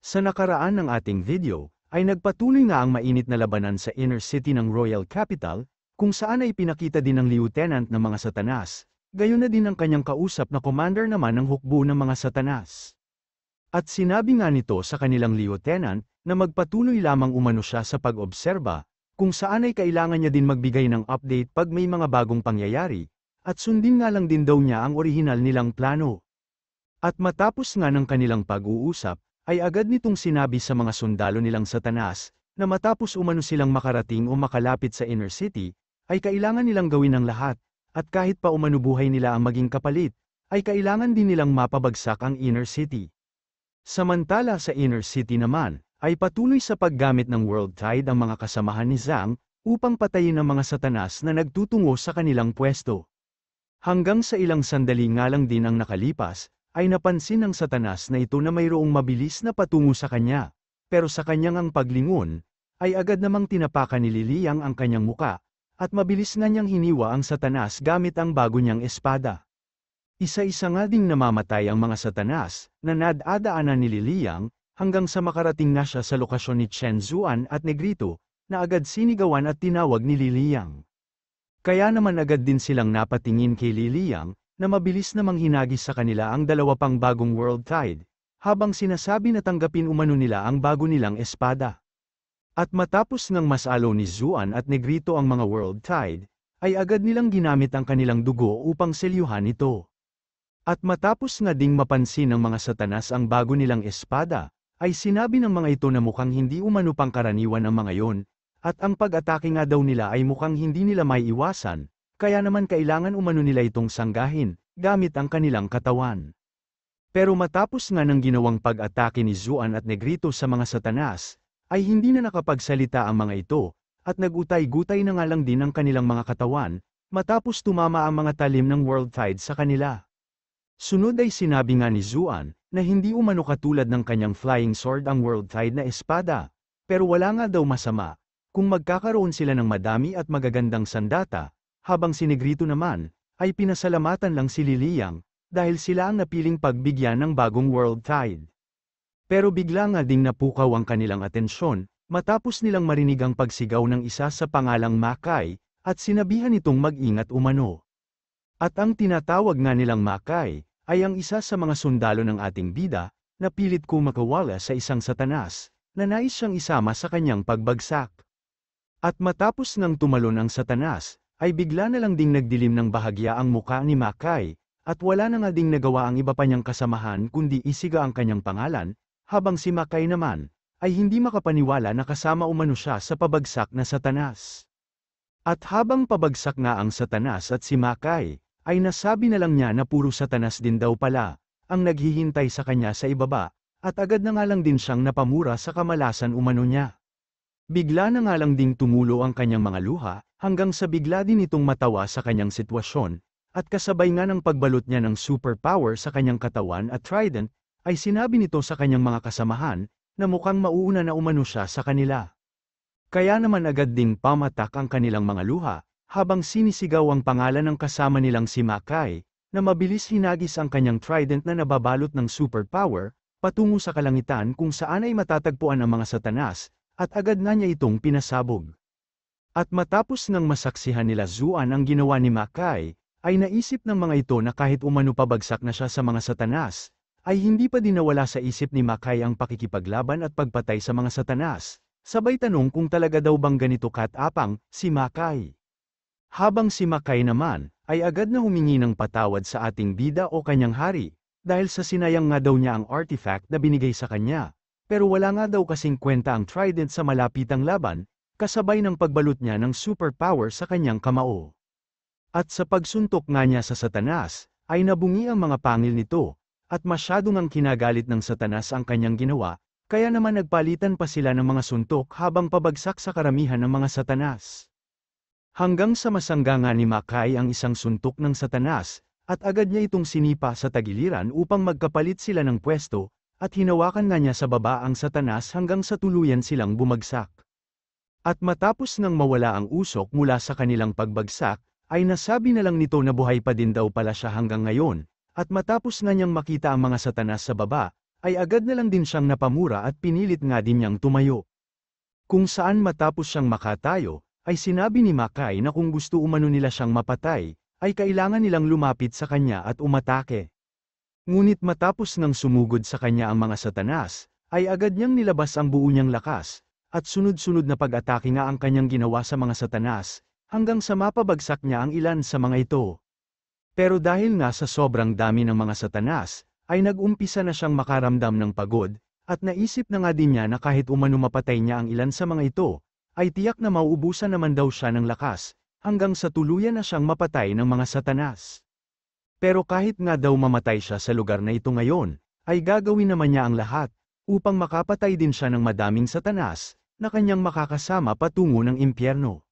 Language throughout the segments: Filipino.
Sa nakaraan ng ating video, ay nagpatuloy nga ang mainit na labanan sa inner city ng Royal Capital, kung saan ay pinakita din ng lieutenant ng mga Satanas, gayon na din ang kanyang kausap na commander naman ng hukbo ng mga Satanas. At sinabi nga nito sa kanilang lieutenant, na magpatuloy lamang umano siya sa pag-obserba, kung saan ay kailangan niya din magbigay ng update pag may mga bagong pangyayari, at sundin nga lang din daw niya ang orihinal nilang plano. At matapos nga ng kanilang pag-uusap, ay agad nitong sinabi sa mga sundalo nilang Satanas, na matapos umano silang makarating o makalapit sa inner city, ay kailangan nilang gawin ang lahat, at kahit pa umanubuhay nila ang maging kapalit, ay kailangan din nilang mapabagsak ang inner city. Samantala sa inner city naman, ay patuloy sa paggamit ng World Tide ang mga kasamahan ni Zhang, upang patayin ang mga Satanas na nagtutungo sa kanilang pwesto. Hanggang sa ilang sandali nga lang din ang nakalipas, ay napansin ng Satanas na ito na mayroong mabilis na patungo sa kanya, pero sa kanyang ang paglingon, ay agad namang tinapakan ni Liliang ang kanyang muka, at mabilis na niyang hiniwa ang Satanas gamit ang bago niyang espada. Isa-isa nga ding namamatay ang mga Satanas, na nadadaanan ni Liliang, hanggang sa makarating na siya sa lokasyon ni Chen Zuan at Negrito, na agad sinigawan at tinawag ni Liliang. Kaya naman agad din silang napatingin kay Liliang, na mabilis namang hinagis sa kanila ang dalawa pang bagong World Tide, habang sinasabi na tanggapin umano nila ang bago nilang espada. At matapos ng masalo ni Zuan at Negrito ang mga World Tide, ay agad nilang ginamit ang kanilang dugo upang selyuhan ito. At matapos nga ding mapansin ng mga Satanas ang bago nilang espada, ay sinabi ng mga ito na mukhang hindi umano pangkaraniwan ang mga yon, at ang pag-atake nga daw nila ay mukhang hindi nila may iwasan, kaya naman kailangan umano nila itong sanggahin, gamit ang kanilang katawan. Pero matapos nga ng ginawang pag-atake ni Zuan at Negrito sa mga Satanas, ay hindi na nakapagsalita ang mga ito, at nag-utay-gutay na nga lang din ang kanilang mga katawan, matapos tumama ang mga talim ng World Tide sa kanila. Sunod ay sinabi nga ni Zuan, na hindi umano katulad ng kanyang flying sword ang World Tide na espada, pero wala nga daw masama, kung magkakaroon sila ng madami at magagandang sandata, habang si Negrito naman, ay pinasalamatan lang si Liliang, dahil sila ang napiling pagbigyan ng bagong World Tide. Pero bigla nga ding napukaw ang kanilang atensyon, matapos nilang marinig ang pagsigaw ng isa sa pangalang Makai, at sinabihan itong mag-ingat umano. At ang tinatawag nga nilang Makai, ay ang isa sa mga sundalo ng ating bida, na pilit kumakawala sa isang Satanas, na nais siyang isama sa kanyang pagbagsak. At matapos ngang tumalon ang Satanas, ay bigla na lang ding nagdilim ng bahagya ang muka ni Makai, at wala na nga ding nagawa ang iba pa niyang kasamahan kundi isiga ang kanyang pangalan, habang si Makai naman, ay hindi makapaniwala na kasama umano siya sa pabagsak na Satanas. At habang pabagsak nga ang Satanas at si Makai, ay nasabi na lang niya na puro Satanas din daw pala, ang naghihintay sa kanya sa ibaba, at agad na nga lang din siyang napamura sa kamalasan umano niya. Bigla na nga lang ding tumulo ang kanyang mga luha, hanggang sa bigla din itong matawa sa kanyang sitwasyon, at kasabay nga ng pagbalot niya ng superpower sa kanyang katawan at trident, ay sinabi nito sa kanyang mga kasamahan, na mukhang mauuna na umano siya sa kanila. Kaya naman agad ding pamatak ang kanilang mga luha, habang sinisigaw ang pangalan ng kasama nilang si Makai, na mabilis hinagis ang kanyang trident na nababalot ng superpower, patungo sa kalangitan kung saan ay matatagpuan ang mga Satanas, at agad na niya itong pinasabog. At matapos ng masaksihan nila Zuan ang ginawa ni Makai, ay naisip ng mga ito na kahit umano pabagsak na siya sa mga Satanas, ay hindi pa din nawala sa isip ni Makai ang pakikipaglaban at pagpatay sa mga Satanas, sabay tanong kung talaga daw bang ganito katapang, si Makai. Habang si Makai naman, ay agad na humingi ng patawad sa ating bida o kanyang hari, dahil sa sinayang nga daw niya ang artifact na binigay sa kanya. Pero wala nga daw kasing kwenta ang trident sa malapitang laban, kasabay ng pagbalot niya ng superpower sa kanyang kamao. At sa pagsuntok nga niya sa Satanas, ay nabungi ang mga pangil nito, at masyado ngang kinagalit ng Satanas ang kanyang ginawa, kaya naman nagpalitan pa sila ng mga suntok habang pabagsak sa karamihan ng mga Satanas. Hanggang sa masangga nga ni Makai ang isang suntok ng Satanas, at agad niya itong sinipa sa tagiliran upang magkapalit sila ng pwesto, at hinawakan nga niya sa baba ang Satanas hanggang sa tuluyan silang bumagsak. At matapos nang mawala ang usok mula sa kanilang pagbagsak, ay nasabi na lang nito na buhay pa din daw pala siya hanggang ngayon, at matapos nga niyang makita ang mga Satanas sa baba, ay agad na lang din siyang napamura at pinilit nga din niyang tumayo. Kung saan matapos siyang makatayo, ay sinabi ni Mackay na kung gusto umano nila siyang mapatay, ay kailangan nilang lumapit sa kanya at umatake. Ngunit matapos ngang sumugod sa kanya ang mga satanas, ay agad niyang nilabas ang buo niyang lakas, at sunod-sunod na pag-atake nga ang kanyang ginawa sa mga satanas, hanggang sa mapabagsak niya ang ilan sa mga ito. Pero dahil nga sa sobrang dami ng mga satanas, ay nag-umpisa na siyang makaramdam ng pagod, at naisip na nga din niya na kahit umano mapatay niya ang ilan sa mga ito, ay tiyak na mauubusan naman daw siya ng lakas, hanggang sa tuluyan na siyang mapatay ng mga satanas. Pero kahit nga daw mamatay siya sa lugar na ito ngayon, ay gagawin naman niya ang lahat, upang makapatay din siya ng madaming satanas, na kanyang makakasama patungo ng impyerno.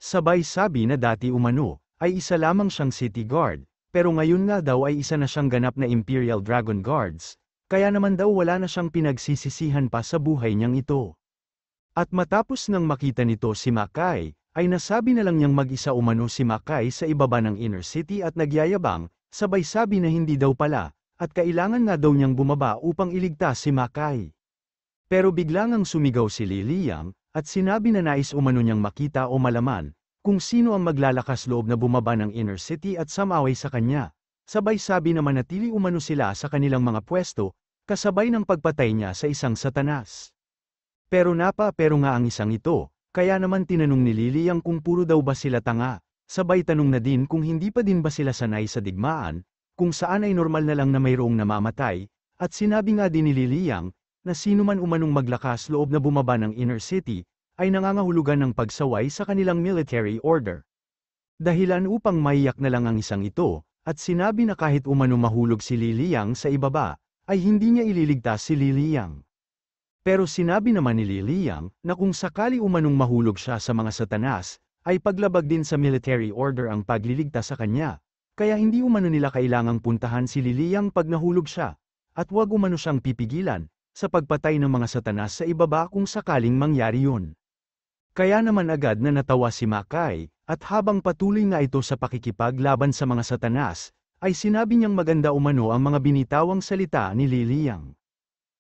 Sabay sabi na dati umano, ay isa lamang siyang city guard, pero ngayon nga daw ay isa na siyang ganap na Imperial Dragon Guards, kaya naman daw wala na siyang pinagsisisihan pa sa buhay niyang ito. At matapos nang makita nito si Mackay, ay nasabi na lang niyang mag-isa umano si Mackay sa ibaba ng inner city at nagyayabang, sabay sabi na hindi daw pala, at kailangan nga daw niyang bumaba upang iligtas si Mackay. Pero biglang ang sumigaw si Li Liang, at sinabi na nais umano niyang makita o malaman, kung sino ang maglalakas loob na bumaba ng inner city at sumaway sa kanya. Sabay sabi na manatili umano sila sa kanilang mga pwesto, kasabay ng pagpatay niya sa isang satanas. Pero nga ang isang ito, kaya naman tinanong ni Liliang kung puro daw ba sila tanga, sabay tanong na din kung hindi pa din ba sila sanay sa digmaan, kung saan ay normal na lang na mayroong namamatay, at sinabi nga din ni Liliang, na sino man umanong maglakas loob na bumaba ng inner city, ay nangangahulugan ng pagsaway sa kanilang military order. Dahilan upang maiyak na lang ang isang ito, at sinabi na kahit umano mahulog si Liliang sa ibaba, ay hindi niya ililigtas si Liliang. Pero sinabi naman ni Liliang, na kung sakali umanong mahulog siya sa mga satanas, ay paglabag din sa military order ang pagliligtas sa kanya, kaya hindi umano nila kailangang puntahan si Liliang pag nahulog siya, at huwag umano siyang pipigilan, sa pagpatay ng mga satanas sa ibaba kung sakaling mangyari yun. Kaya naman agad na natawa si Mackay, at habang patuloy nga ito sa pakikipaglaban sa mga satanas, ay sinabi niyang maganda umano ang mga binitawang salita ni Liliang.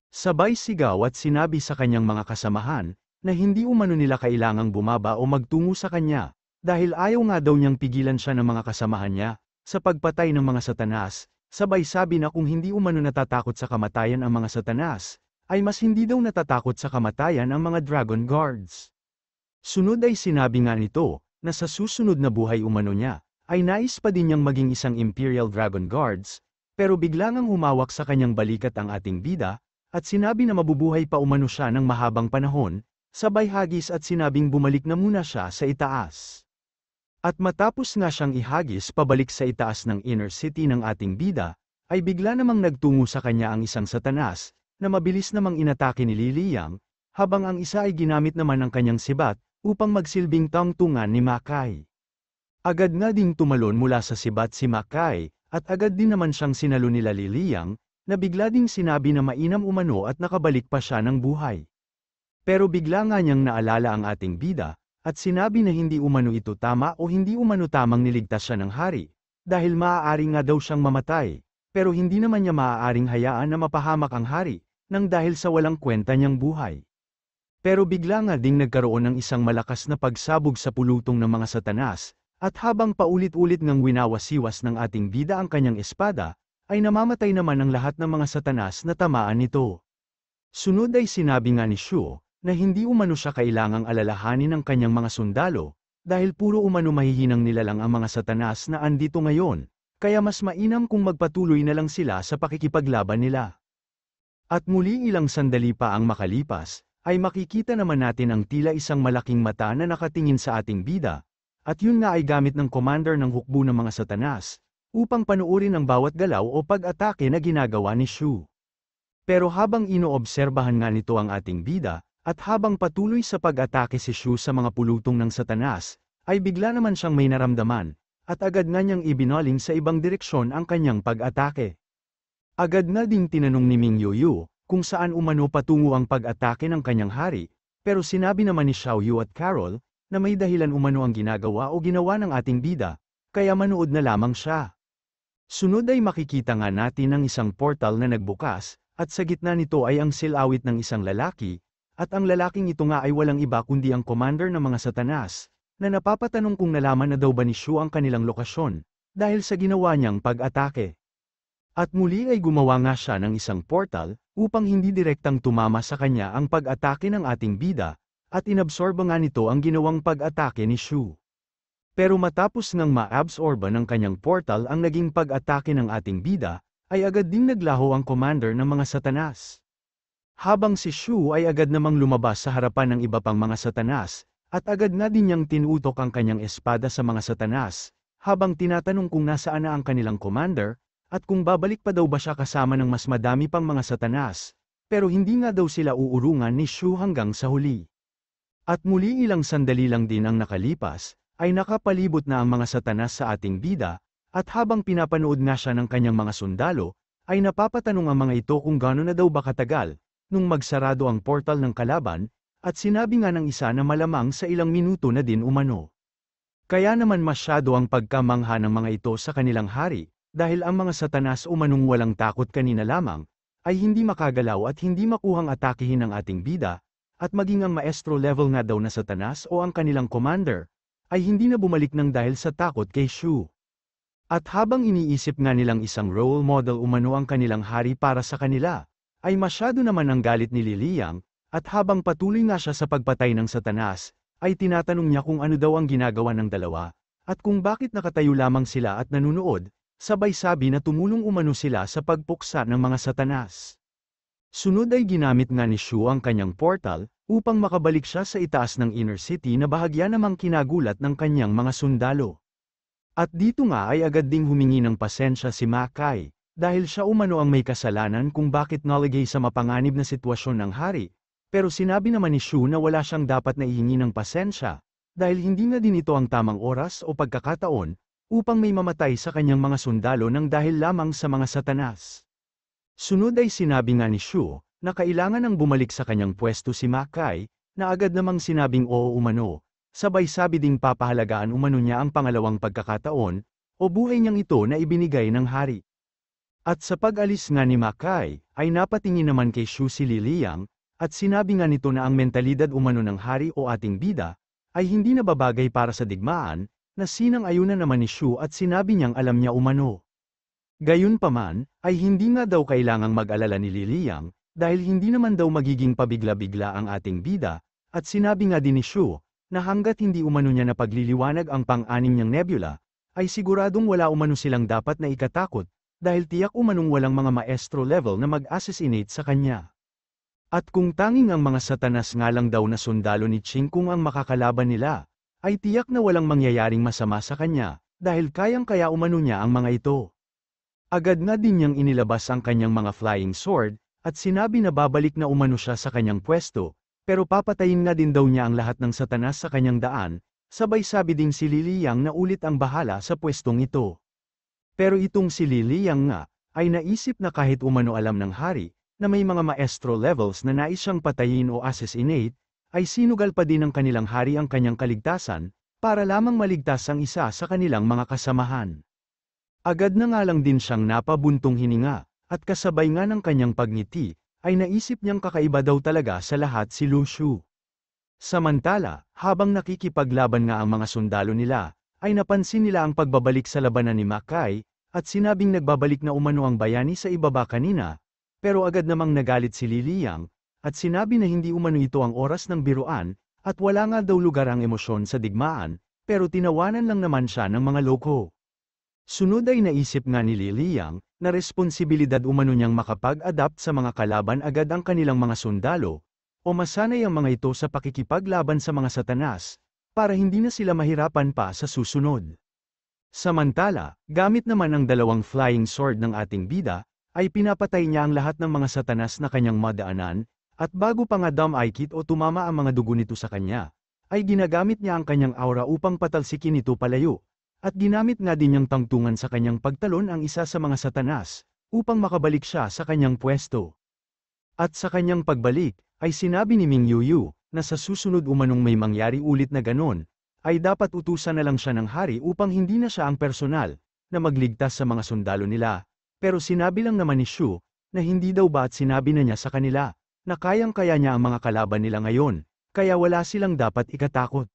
Sabay sigaw at sinabi sa kanyang mga kasamahan, na hindi umano nila kailangang bumaba o magtungo sa kanya, dahil ayaw nga daw niyang pigilan siya ng mga kasamahan niya, sa pagpatay ng mga satanas, sabay sabi na kung hindi umano natatakot sa kamatayan ang mga satanas, ay mas hindi daw natatakot sa kamatayan ang mga Dragon Guards. Sunod ay sinabi nga nito, na sa susunod na buhay umano niya, ay nais pa din niyang maging isang Imperial Dragon Guards, pero biglang ang humawak sa kanyang balikat ang ating bida, at sinabi na mabubuhay pa umano siya ng mahabang panahon, sabay hagis at sinabing bumalik na muna siya sa itaas. At matapos nga siyang ihagis pabalik sa itaas ng inner city ng ating bida, ay bigla namang nagtungo sa kanya ang isang satanas, na mabilis namang inatake ni Liliang, habang ang isa ay ginamit naman ang kanyang sibat, upang magsilbing tangtungan ni Mackay. Agad nga ding tumalon mula sa sibat si Mackay, at agad din naman siyang sinalo nila Liliang, na bigla ding sinabi na mainam umano at nakabalik pa siya ng buhay. Pero bigla nga niyang naalala ang ating bida, at sinabi na hindi umano ito tama o hindi umano tamang niligtas siya ng hari, dahil maaari nga daw siyang mamatay, pero hindi naman niya maaaring hayaan na mapahamak ang hari, nang dahil sa walang kwenta niyang buhay. Pero bigla nga ding nagkaroon ng isang malakas na pagsabog sa pulutong ng mga satanas, at habang paulit-ulit ngang winawasiwas ng ating bida ang kanyang espada, ay namamatay naman ang lahat ng mga satanas na tamaan nito. Sunod ay sinabi nga ni Shu, na hindi umano siya kailangang alalahanin ng kanyang mga sundalo, dahil puro umano mahihinang nilalang ang mga satanas na andito ngayon, kaya mas mainam kung magpatuloy na lang sila sa pakikipaglaban nila. At muli ilang sandali pa ang makalipas, ay makikita naman natin ang tila isang malaking mata na nakatingin sa ating bida, at yun nga ay gamit ng commander ng hukbo ng mga satanas, upang panuorin ang bawat galaw o pag-atake na ginagawa ni Shu. Pero habang inoobserbahan nga nito ang ating bida, at habang patuloy sa pag-atake si Shu sa mga pulutong ng satanas, ay bigla naman siyang may naramdaman, at agad nga niyang ibinaling sa ibang direksyon ang kanyang pag-atake. Agad na ding tinanong ni Ming Yuyu, kung saan umano patungo ang pag-atake ng kanyang hari, pero sinabi naman ni Xiao Yu at Carol, na may dahilan umano ang ginagawa o ginawa ng ating bida, kaya manood na lamang siya. Sunod ay makikita nga natin ang isang portal na nagbukas, at sa gitna nito ay ang silawit ng isang lalaki, at ang lalaking ito nga ay walang iba kundi ang commander ng mga Satanas, na napapatanong kung nalaman na daw ba ni Shu ang kanilang lokasyon, dahil sa ginawa niyang pag-atake. At muli ay gumawa nga siya ng isang portal, upang hindi direktang tumama sa kanya ang pag-atake ng ating bida, at inabsorba nga nito ang ginawang pag-atake ni Shu. Pero matapos ngang ma-absorba ng kanyang portal ang naging pag-atake ng ating bida, ay agad ding naglaho ang commander ng mga Satanas. Habang si Shu ay agad namang lumabas sa harapan ng iba pang mga Satanas, at agad nga din niyang tinutok ang kanyang espada sa mga Satanas, habang tinatanong kung nasaan na ang kanilang commander, at kung babalik pa daw ba siya kasama ng mas madami pang mga Satanas, pero hindi nga daw sila uurungan ni Shu hanggang sa huli. At muli ilang sandali lang din ang nakalipas, ay nakapalibot na ang mga Satanas sa ating bida, at habang pinapanood nga siya ng kanyang mga sundalo, ay napapatanong ang mga ito kung gaano na daw ba katagal, nung magsarado ang portal ng kalaban, at sinabi nga ng isa na malamang sa ilang minuto na din umano. Kaya naman masyado ang pagkamangha ng mga ito sa kanilang hari, dahil ang mga Satanas umanong walang takot kanina lamang, ay hindi makagalaw at hindi makuhang atakihin ng ating bida, at maging ang maestro level nga daw na Satanas o ang kanilang commander, ay hindi na bumalik ng dahil sa takot kay Shu. At habang iniisip nga nilang isang role model umano ang kanilang hari para sa kanila, ay masyado naman ang galit ni Liliang, at habang patuloy nga siya sa pagpatay ng Satanas, ay tinatanong niya kung ano daw ang ginagawa ng dalawa, at kung bakit nakatayo lamang sila at nanunood, sabay sabi na tumulong umano sila sa pagpuksa ng mga Satanas. Sunod ay ginamit nga ni Shu ang kanyang portal, upang makabalik siya sa itaas ng inner city na bahagya namang kinagulat ng kanyang mga sundalo. At dito nga ay agad ding humingi ng pasensya si Ma Kai, dahil siya umano ang may kasalanan kung bakit naligay sa mapanganib na sitwasyon ng hari, pero sinabi naman ni Shu na wala siyang dapat na ihingi ng pasensya, dahil hindi na din ito ang tamang oras o pagkakataon, upang may mamatay sa kanyang mga sundalo ng dahil lamang sa mga Satanas. Sunod ay sinabi nga ni Shu, na kailangan nang bumalik sa kanyang pwesto si Ma Kai, na agad namang sinabing oo umano, sabay sabi ding papahalagaan umano niya ang pangalawang pagkakataon, o buhay niyang ito na ibinigay ng hari. At sa pag-alis nga ni Ma Kai, ay napatingin naman kay Shu si Liliang, at sinabi nga nito na ang mentalidad umano ng hari o ating bida, ay hindi na babagay para sa digmaan, na sinang-ayunan naman ni Shu at sinabi niyang alam niya umano. Gayunpaman, ay hindi nga daw kailangang mag-alala ni Liliang, dahil hindi naman daw magiging pabigla-bigla ang ating bida, at sinabi nga din ni Shu, na hanggat hindi umano niya na pagliliwanag ang pang-anim niyang nebula, ay siguradong wala umano silang dapat na ikatakot, dahil tiyak umanong walang mga maestro level na mag-assassinate sa kanya. At kung tanging ang mga Satanas nga lang daw na sundalo ni Ching Kung ang makakalaban nila, ay tiyak na walang mangyayaring masama sa kanya, dahil kayang-kaya umano niya ang mga ito. Agad nga din niyang inilabas ang kanyang mga flying sword, at sinabi na babalik na umano siya sa kanyang pwesto, pero papatayin nga din daw niya ang lahat ng Satanas sa kanyang daan, sabay sabi ding si Liliang na ulit ang bahala sa pwestong ito. Pero itong si Liliang nga, ay naisip na kahit umano alam ng hari, na may mga maestro levels na nais siyang patayin o assassinate, ay sinugal pa din ng kanilang hari ang kanyang kaligtasan, para lamang maligtas ang isa sa kanilang mga kasamahan. Agad na nga lang din siyang napabuntong hininga, at kasabay nga ng kanyang pagngiti, ay naisip niyang kakaiba daw talaga sa lahat si Lu Shu. Samantala, habang nakikipaglaban nga ang mga sundalo nila, ay napansin nila ang pagbabalik sa labanan ni Ma Kai, at sinabing nagbabalik na umano ang bayani sa ibaba kanina, pero agad namang nagalit si Liliang, at sinabi na hindi umano ito ang oras ng biruan, at wala nga daw lugar ang emosyon sa digmaan, pero tinawanan lang naman siya ng mga loko. Sunod ay naisip nga ni Liliang, na responsibilidad umano niyang makapag-adapt sa mga kalaban agad ang kanilang mga sundalo, o masanay ang mga ito sa pakikipaglaban sa mga Satanas, para hindi na sila mahirapan pa sa susunod. Samantala, gamit naman ang dalawang flying sword ng ating bida, ay pinapatay niya ang lahat ng mga Satanas na kanyang madaanan, at bago pa nga dumikit o tumama ang mga dugo nito sa kanya, ay ginagamit niya ang kanyang aura upang patalsikin ito palayo, at ginamit nga din niyang tangtungan sa kanyang pagtalon ang isa sa mga Satanas, upang makabalik siya sa kanyang pwesto. At sa kanyang pagbalik, ay sinabi ni Ming Yuyu, na sa susunod umanong may mangyari ulit na ganon, ay dapat utusan na lang siya ng hari upang hindi na siya ang personal, na magligtas sa mga sundalo nila, pero sinabi lang naman ni Shu, na hindi daw ba at sinabi na niya sa kanila, na kayang-kaya niya ang mga kalaban nila ngayon, kaya wala silang dapat ikatakot.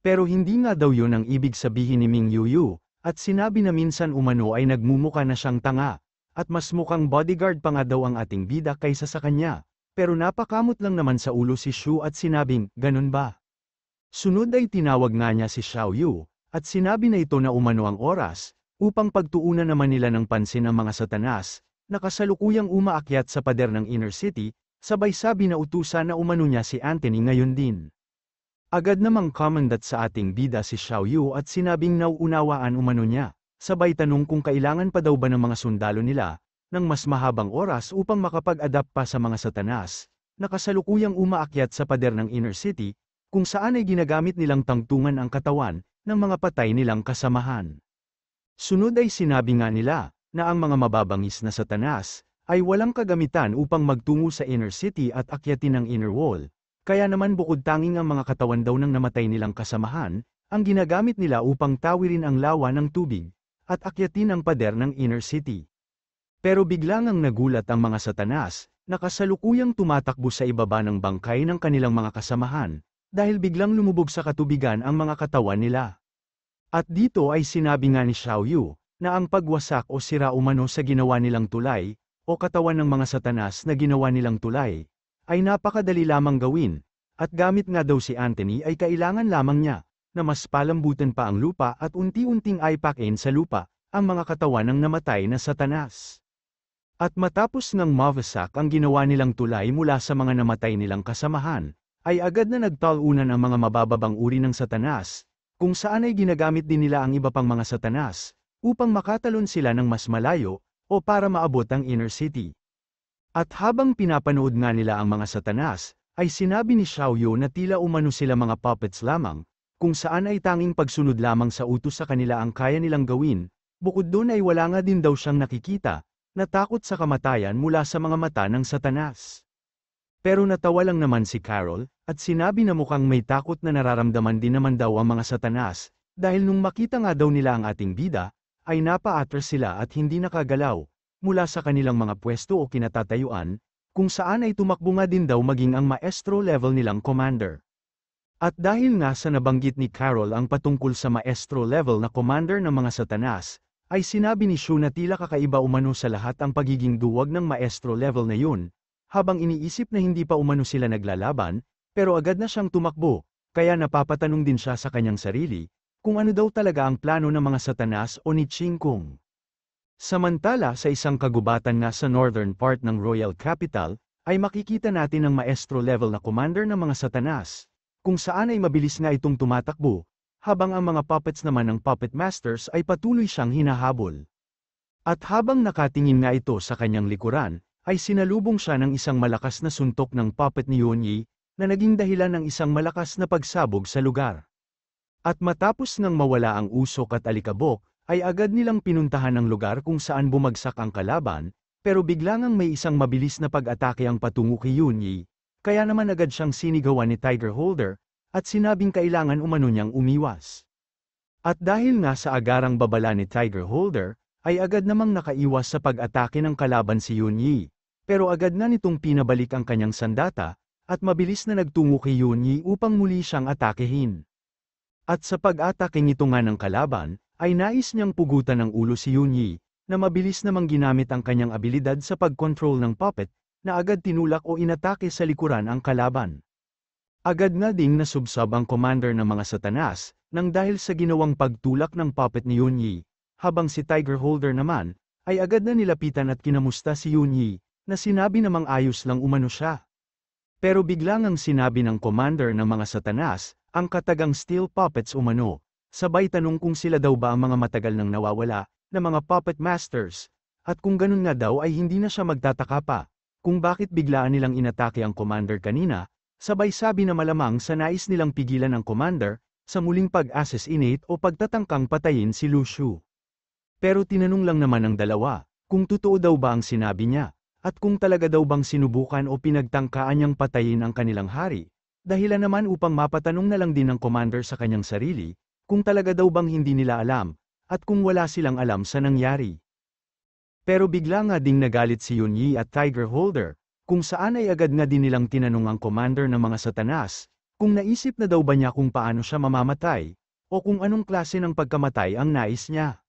Pero hindi nga daw yun ang ibig sabihin ni Ming Yuyu, at sinabi na minsan umano ay nagmumuka na siyang tanga, at mas mukhang bodyguard pa nga daw ang ating bida kaysa sa kanya, pero napakamot lang naman sa ulo si Shu at sinabing, ganun ba? Sunod ay tinawag nga niya si Xiao Yu, at sinabi na ito na umano ang oras, upang pagtuunan naman nila ng pansin ang mga satanas, na kasalukuyang umaakyat sa pader ng Inner City, sabay sabi na utusan na umano niya si Anthony ngayon din. Agad namang commandant sa ating bida si Xiao Yu at sinabing nauunawaan umano niya, sabay tanong kung kailangan pa daw ba ng mga sundalo nila, ng mas mahabang oras upang makapag-adapt pa sa mga satanas, na kasalukuyang umaakyat sa pader ng Inner City, kung saan ay ginagamit nilang tangtungan ang katawan, ng mga patay nilang kasamahan. Sunod ay sinabi nga nila, na ang mga mababangis na satanas, ay walang kagamitan upang magtungo sa Inner City at akyatin ang Inner Wall. Kaya naman bukod tanging ang mga katawan daw ng namatay nilang kasamahan, ang ginagamit nila upang tawirin ang lawa ng tubig, at akyatin ang pader ng Inner City. Pero biglang ang nagulat ang mga satanas, na kasalukuyang tumatakbo sa ibaba ng bangkay ng kanilang mga kasamahan, dahil biglang lumubog sa katubigan ang mga katawan nila. At dito ay sinabi nga ni Xiao Yu, na ang pagwasak o sira umano sa ginawa nilang tulay, o katawan ng mga satanas na ginawa nilang tulay, ay napakadali lamang gawin, at gamit nga daw si Anthony ay kailangan lamang niya, na mas palambutan pa ang lupa at unti-unting aipakin sa lupa, ang mga katawan ng namatay na satanas. At matapos ngang mawasak ang ginawa nilang tulay mula sa mga namatay nilang kasamahan, ay agad na nagtalunan ang mga mabababang uri ng satanas, kung saan ay ginagamit din nila ang iba pang mga satanas, upang makatalon sila ng mas malayo, o para maabot ang Inner City. At habang pinapanood nga nila ang mga satanas, ay sinabi ni Xiao Yu na tila umano sila mga puppets lamang, kung saan ay tanging pagsunod lamang sa utos sa kanila ang kaya nilang gawin, bukod doon ay wala nga din daw siyang nakikita, na takot sa kamatayan mula sa mga mata ng satanas. Pero natawa lang naman si Carol, at sinabi na mukhang may takot na nararamdaman din naman daw ang mga satanas, dahil nung makita nga daw nila ang ating bida, ay napa-atras sila at hindi nakagalaw, mula sa kanilang mga pwesto o kinatatayuan, kung saan ay tumakbo nga din daw maging ang maestro level nilang commander. At dahil nga sa nabanggit ni Carol ang patungkol sa maestro level na commander ng mga satanas, ay sinabi ni Shu na tila kakaiba umano sa lahat ang pagiging duwag ng maestro level na yun, habang iniisip na hindi pa umano sila naglalaban, pero agad na siyang tumakbo, kaya napapatanong din siya sa kanyang sarili, kung ano daw talaga ang plano ng mga satanas o ni Ching Kung. Samantala sa isang kagubatan nga sa northern part ng Royal Capital, ay makikita natin ang maestro level na commander ng mga satanas, kung saan ay mabilis nga itong tumatakbo, habang ang mga puppets naman ng puppet masters ay patuloy siyang hinahabol. At habang nakatingin nga ito sa kanyang likuran, ay sinalubong siya ng isang malakas na suntok ng puppet ni Yunyi, na naging dahilan ng isang malakas na pagsabog sa lugar. At matapos ngang mawala ang usok at alikabok, ay agad nilang pinuntahan ang lugar kung saan bumagsak ang kalaban, pero biglang may isang mabilis na pag-atake ang patungo kay Yunyi, kaya naman agad siyang sinigawan ni Tiger Holder, at sinabing kailangan umano niyang umiwas. At dahil nga sa agarang babala ni Tiger Holder, ay agad namang nakaiwas sa pag-atake ng kalaban si Yunyi, pero agad na nitong pinabalik ang kanyang sandata, at mabilis na nagtungo kay Yunyi upang muli siyang atakehin. At sa pag-atake nito nga ng kalaban, ay nais niyang pugutan ng ulo si Yunyi, na mabilis namang ginamit ang kanyang abilidad sa pag-control ng puppet, na agad tinulak o inatake sa likuran ang kalaban. Agad na ding nasubsob ang commander ng mga satanas, nang dahil sa ginawang pagtulak ng puppet ni Yunyi, habang si Tiger Holder naman, ay agad na nilapitan at kinamusta si Yunyi, na sinabi namang ayos lang umano siya. Pero biglang ang sinabi ng commander ng mga satanas, ang katagang steel puppets umano, sabay tanong kung sila daw ba ang mga matagal nang nawawala, na mga puppet masters, at kung ganun nga daw ay hindi na siya magtataka pa, kung bakit biglaan nilang inatake ang commander kanina, sabay sabi na malamang sa nais nilang pigilan ang commander, sa muling pag-assassinate o pagtatangkang patayin si Lu Shu. Pero tinanong lang naman ng dalawa, kung totoo daw ba ang sinabi niya, at kung talaga daw bang sinubukan o pinagtangkaan niyang patayin ang kanilang hari, dahilan naman upang mapatanong na lang din ng commander sa kanyang sarili, kung talaga daw bang hindi nila alam, at kung wala silang alam sa nangyari. Pero bigla nga ding nagalit si Yunyi at Tiger Holder, kung saan ay agad nga din nilang tinanong ang commander ng mga satanas, kung naisip na daw ba niya kung paano siya mamamatay, o kung anong klase ng pagkamatay ang nais niya.